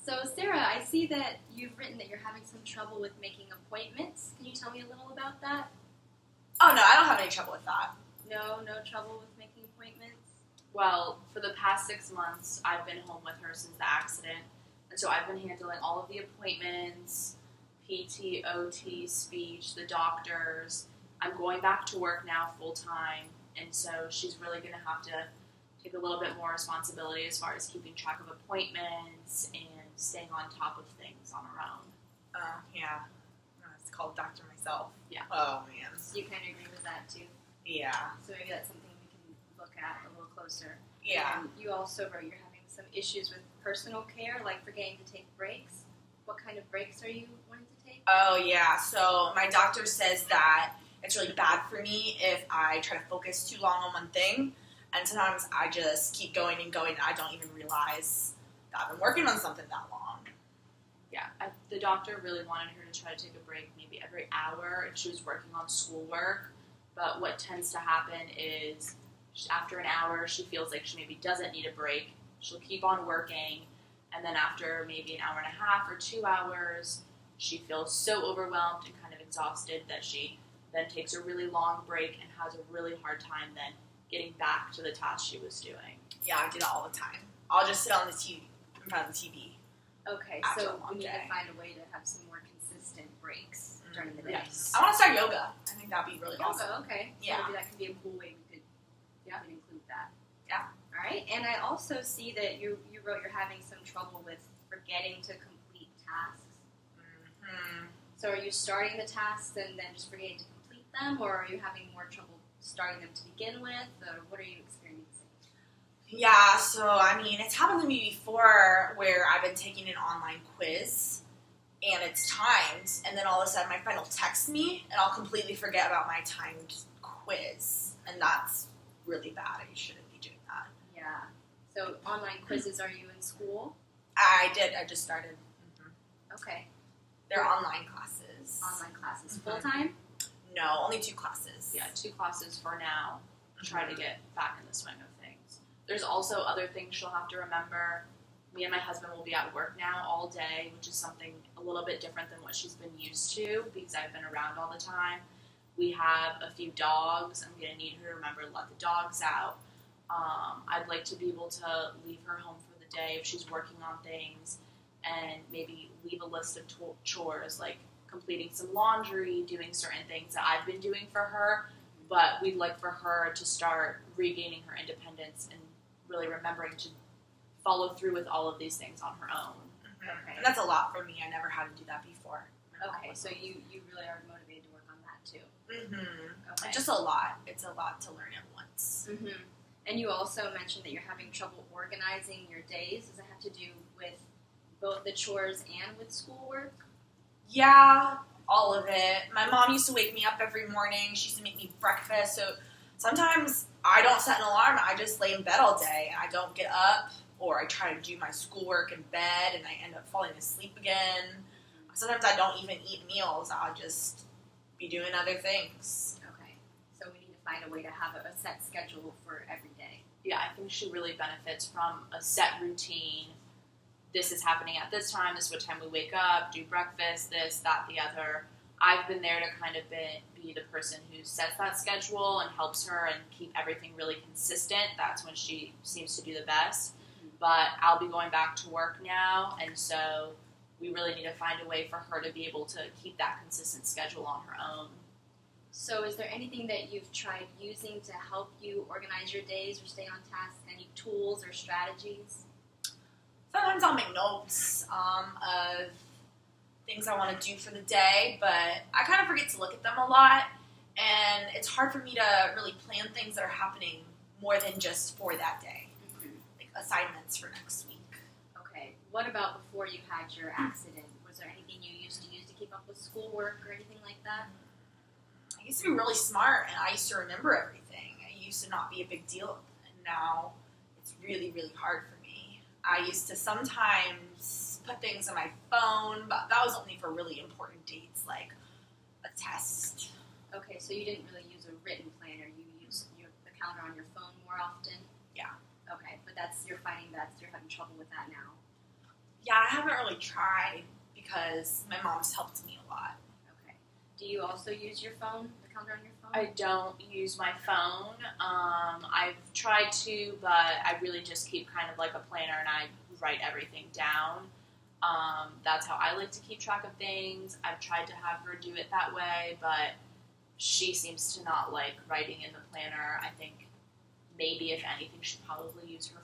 So, Sarah, I see that you've written that you're having some trouble with making appointments. Can you tell me a little about that? Oh, no, I don't have any trouble with that. No trouble with making appointments? Well, for the past 6 months, I've been home with her since the accident. And so I've been handling all of the appointments, PT, OT, speech, the doctors. I'm going back to work now full time. And so she's really going to have to take a little bit more responsibility as far as keeping track of appointments and staying on top of things on her own. Yeah. It's called doctor myself. Yeah. Oh, man. So you kind of agree with that, too? Yeah. So maybe that's something we can look at a little closer. Yeah. You also wrote you're having some issues with personal care, like forgetting to take breaks. What kind of breaks are you wanting to take? Oh, yeah. So my doctor says that it's really bad for me if I try to focus too long on one thing. And sometimes I just keep going and going, and I don't even realize that I've been working on something that long. Yeah, the doctor really wanted her to try to take a break maybe every hour if she was working on schoolwork. But what tends to happen is after an hour, she feels like she maybe doesn't need a break. She'll keep on working, and then after maybe an hour and a half or 2 hours, she feels so overwhelmed and kind of exhausted that she then takes a really long break and has a really hard time then getting back to the task she was doing. Yeah, I do that all the time. I'll just sit on the TV, in front of the TV. Okay, After so a long we need day. to find a way to have some more consistent breaks during the day. Yes. I want to start yoga. I think that'd be really awesome. Yoga, okay. So Yeah. maybe that could be a cool way we could include that. Yeah. All right, and I also see that you wrote you're having some trouble with forgetting to complete tasks. Mm-hmm. So are you starting the tasks and then just forgetting to complete them, or are you having more trouble starting them to begin with, or what are you experiencing? Yeah, so, I mean, it's happened to me before where I've been taking an online quiz, and it's timed, and then all of a sudden my friend will text me, and I'll completely forget about my timed quiz, and that's really bad. I shouldn't be doing that. Yeah. So online quizzes, are you in school? I just started. Mm-hmm. Okay. They're online classes. Online classes. Mhm. Full-time? No, only 2 classes. Yeah, 2 classes for now. Try to get back in the swing of things. There's also other things she'll have to remember. Me and my husband will be at work now all day, which is something a little bit different than what she's been used to because I've been around all the time. We have a few dogs. I'm going to need her to remember to let the dogs out. I'd like to be able to leave her home for the day if she's working on things and maybe leave a list of chores like completing some laundry, doing certain things that I've been doing for her, but we'd like for her to start regaining her independence and really remembering to follow through with all of these things on her own. Mm-hmm. Okay. And that's a lot for me. I never had to do that before. Okay, so you really are motivated to work on that too. Mm-hmm. Okay. Just a lot. It's a lot to learn at once. Mm-hmm. And you also mentioned that you're having trouble organizing your days. Does that have to do with both the chores and with schoolwork? Yeah, all of it. My mom used to wake me up every morning. She used to make me breakfast. So sometimes I don't set an alarm. I just lay in bed all day and I don't get up, or I try to do my schoolwork in bed and I end up falling asleep again. Sometimes I don't even eat meals. I'll just be doing other things. Okay. So we need to find a way to have a set schedule for every day. Yeah, I think she really benefits from a set routine. This is happening at this time, this is what time we wake up, do breakfast, this, that, the other. I've been there to kind of be the person who sets that schedule and helps her and keep everything really consistent. That's when she seems to do the best. But I'll be going back to work now, and so we really need to find a way for her to be able to keep that consistent schedule on her own. So is there anything that you've tried using to help you organize your days or stay on task? Any tools or strategies? Sometimes I'll make notes of things I want to do for the day, but I kind of forget to look at them a lot, and it's hard for me to really plan things that are happening more than just for that day, like assignments for next week. Okay. What about before you had your accident? Was there anything you used to use to keep up with schoolwork or anything like that? I used to be really smart, and I used to remember everything. It used to not be a big deal, and now it's really, really hard for me. I used to sometimes put things on my phone, but that was only for really important dates, like a test. Okay, so you didn't really use a written planner. You use the calendar on your phone more often? Yeah. Okay, but you're finding that you're having trouble with that now. Yeah, I haven't really tried because my mom's helped me a lot. Okay. Do you also use your phone, the calendar on your phone? I don't use my phone. I've tried to, but I really just keep kind of like a planner and I write everything down. That's how I like to keep track of things. I've tried to have her do it that way, but she seems to not like writing in the planner. I think maybe, if anything, she'd probably use her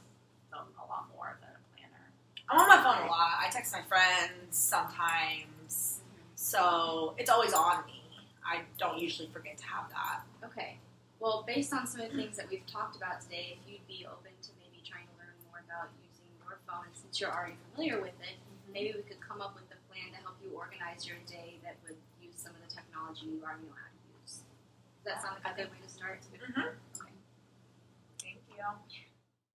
phone a lot more than a planner. I'm on my phone a lot. I text my friends sometimes, so it's always on me. I don't usually forget to have that. Okay. Well, based on some of the things that we've talked about today, if you'd be open to maybe trying to learn more about using your phone, and since you're already familiar with it, maybe we could come up with a plan to help you organize your day that would use some of the technology you already know how to use. Does that sound like a good way to start? Mm-hmm. Okay. Thank you.